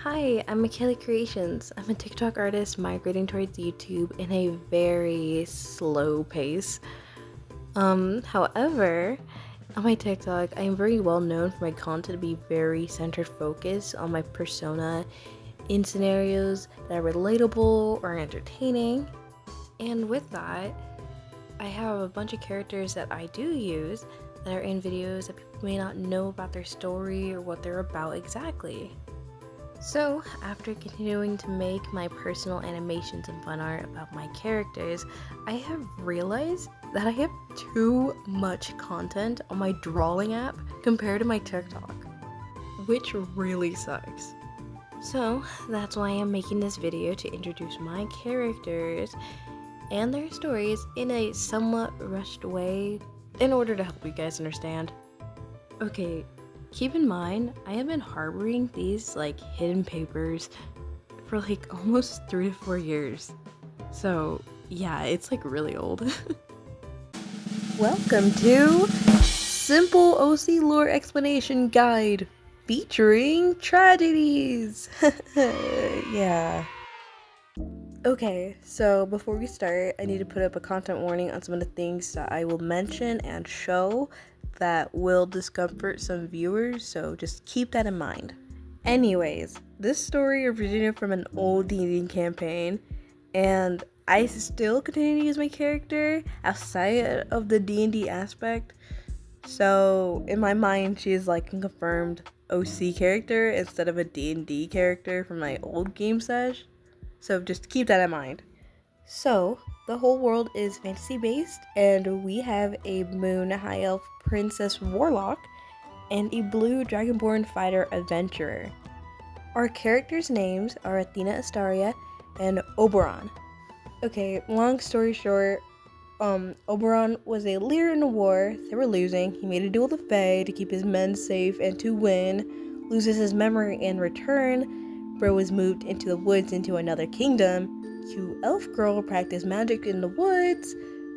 Hi, I'm Michaela Creations. I'm a TikTok artist migrating towards YouTube in a very slow pace. However, on my TikTok, I am very well known for my content to be very centered focused on my persona in scenarios that are relatable or entertaining. And with that, I have a bunch of characters that I do use that are in videos that people may not know about their story or what they're about exactly. So, after continuing to make my personal animations and fun art about my characters, I have realized that I have too much content on my drawing app compared to my TikTok, which really sucks. So, that's why I'm making this video to introduce my characters and their stories in a somewhat rushed way in order to help you guys understand. Okay, keep in mind, I have been harboring these hidden papers for almost 3 to 4 years. So yeah, it's really old. Welcome to Simple OC Lore Explanation Guide featuring tragedies. Yeah. Okay, so before we start, I need to put up a content warning on some of the things that I will mention and show that will discomfort some viewers, so just keep that in mind. Anyways, this story originated from an old D&D campaign, and I still continue to use my character outside of the D&D aspect, so in my mind, she is a confirmed OC character instead of a D&D character from my old game sesh. So just keep that in mind. So, the whole world is fantasy-based, and we have a moon high elf princess warlock and a blue dragonborn fighter adventurer. Our characters' names are Athena Astaria and Oberon. Okay, long story short, Oberon was a leader in a war. They were losing. He made a deal with the Fae to keep his men safe and to win. Loses his memory in return. Bro was moved into the woods into another kingdom. Cute elf girl practiced magic in the woods.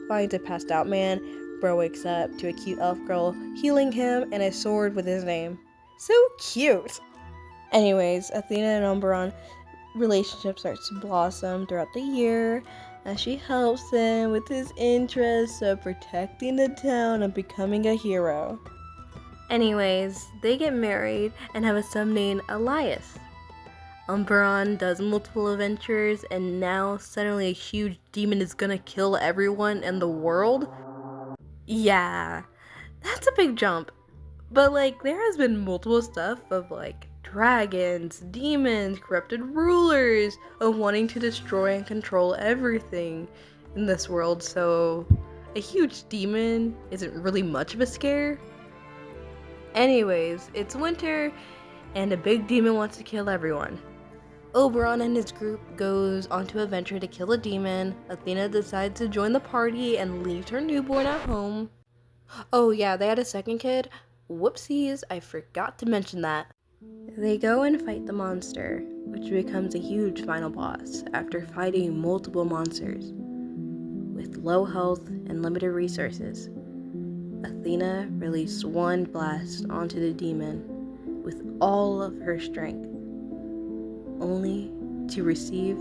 Finds a passed out man. Bro wakes up to a cute elf girl healing him and a sword with his name. So cute! Anyways, Athena and Oberon relationship starts to blossom throughout the year as she helps him with his interests of protecting the town and becoming a hero. Anyways, they get married and have a son named Elias. Oberon does multiple adventures, and now suddenly a huge demon is gonna kill everyone in the world? Yeah, that's a big jump. But there has been multiple stuff of dragons, demons, corrupted rulers, of wanting to destroy and control everything in this world, so a huge demon isn't really much of a scare. Anyways, it's winter, and a big demon wants to kill everyone. Oberon and his group goes on to a venture to kill a demon. Athena decides to join the party and leaves her newborn at home. Oh yeah, they had a second kid. Whoopsies, I forgot to mention that. They go and fight the monster, which becomes a huge final boss after fighting multiple monsters. With low health and limited resources, Athena released one blast onto the demon with all of her strength, only to receive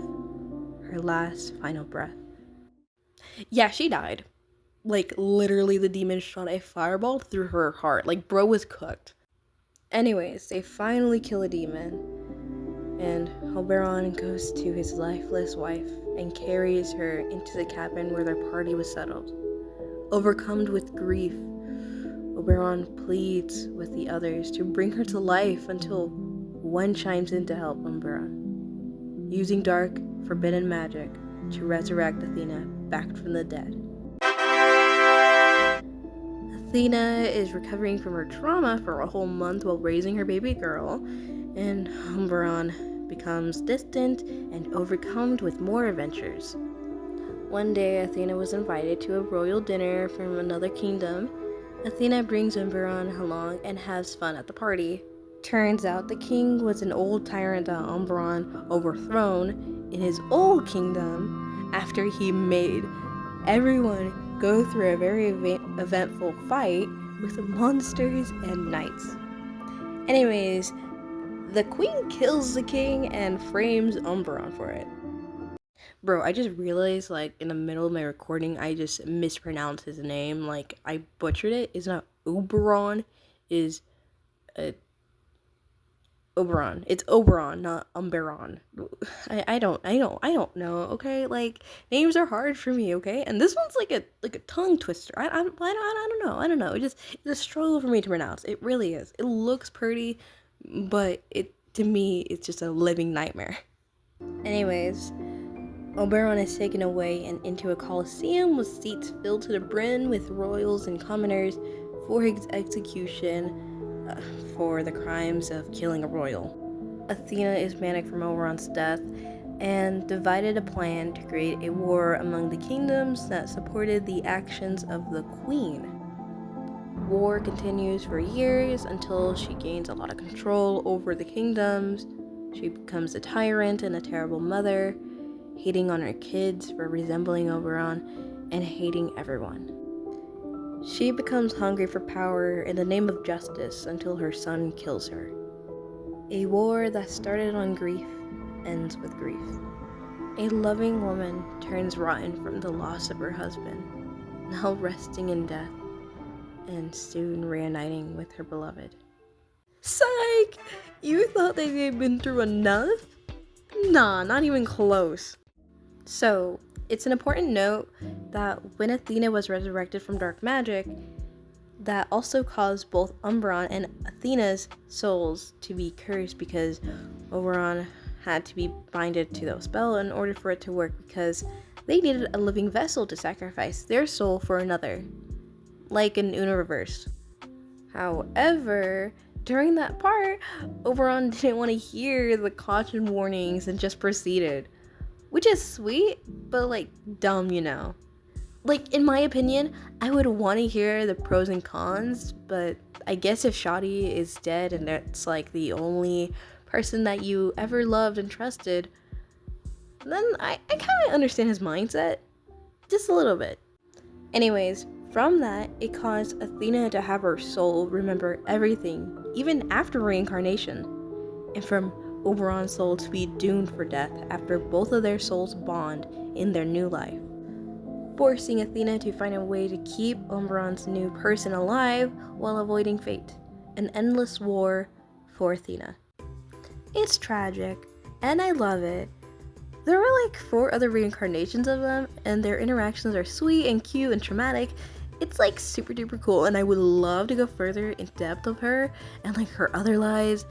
her last final breath. Yeah, she died. Literally the demon shot a fireball through her heart. Bro was cooked. Anyways, they finally kill a demon, and Oberon goes to his lifeless wife and carries her into the cabin where their party was settled. Overcome with grief, Oberon pleads with the others to bring her to life until one chimes in to help Oberon, using dark, forbidden magic to resurrect Athena back from the dead. Athena is recovering from her trauma for a whole month while raising her baby girl, and Oberon becomes distant and overcome with more adventures. One day, Athena was invited to a royal dinner from another kingdom. Athena brings Oberon along and has fun at the party. Turns out the king was an old tyrant that Oberon overthrown in his old kingdom after he made everyone go through a very eventful fight with monsters and knights. Anyways, The queen kills the king and frames Oberon for it. Bro, I just realized, like, in the middle of my recording, I just mispronounced his name. Like, I butchered it. It's not Oberon, is Oberon. It's Oberon, not Umberon. I don't know. Okay, like names are hard for me. Okay, and this one's like a tongue twister. I don't know. It's a struggle for me to pronounce. It really is. It looks pretty, but to me it's just a living nightmare. Anyways, Oberon is taken away and into a coliseum with seats filled to the brim with royals and commoners for his execution. For the crimes of killing a royal. Athena is panicked from Oberon's death and divided a plan to create a war among the kingdoms that supported the actions of the queen. War continues for years until she gains a lot of control over the kingdoms. She becomes a tyrant and a terrible mother, hating on her kids for resembling Oberon and hating everyone. She becomes hungry for power in the name of justice until her son kills her. A war that started on grief ends with grief. A loving woman turns rotten from the loss of her husband, now resting in death, and soon reuniting with her beloved. Psych! You thought that they'd been through enough? Nah, not even close. So, it's an important note that when Athena was resurrected from dark magic, that also caused both Oberon and Athena's souls to be cursed because Oberon had to be binded to the spell in order for it to work because they needed a living vessel to sacrifice their soul for another, like in Uno Reverse. However, during that part, Oberon didn't want to hear the caution warnings and just proceeded. Which is sweet, but like dumb, you know. Like, in my opinion, I would want to hear the pros and cons, but I guess if Shadi is dead and that's like the only person that you ever loved and trusted, then I kind of understand his mindset. Just a little bit. Anyways, from that, it caused Athena to have her soul remember everything, even after reincarnation. And from Oberon's soul to be doomed for death after both of their souls bond in their new life, forcing Athena to find a way to keep Oberon's new person alive while avoiding fate. An endless war for Athena. It's tragic, and I love it. There are like 4 other reincarnations of them, and their interactions are sweet and cute and traumatic. It's like super duper cool, and I would love to go further in depth of her and like her other lives.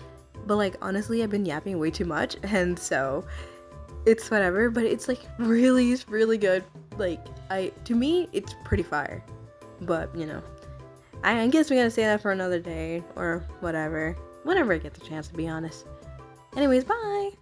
But like honestly, I've been yapping way too much, and so it's whatever. But it's like really good. Like to me, it's pretty fire. But you know, I guess we gotta say that for another day or whatever. Whenever I get the chance, to be honest. Anyways, bye.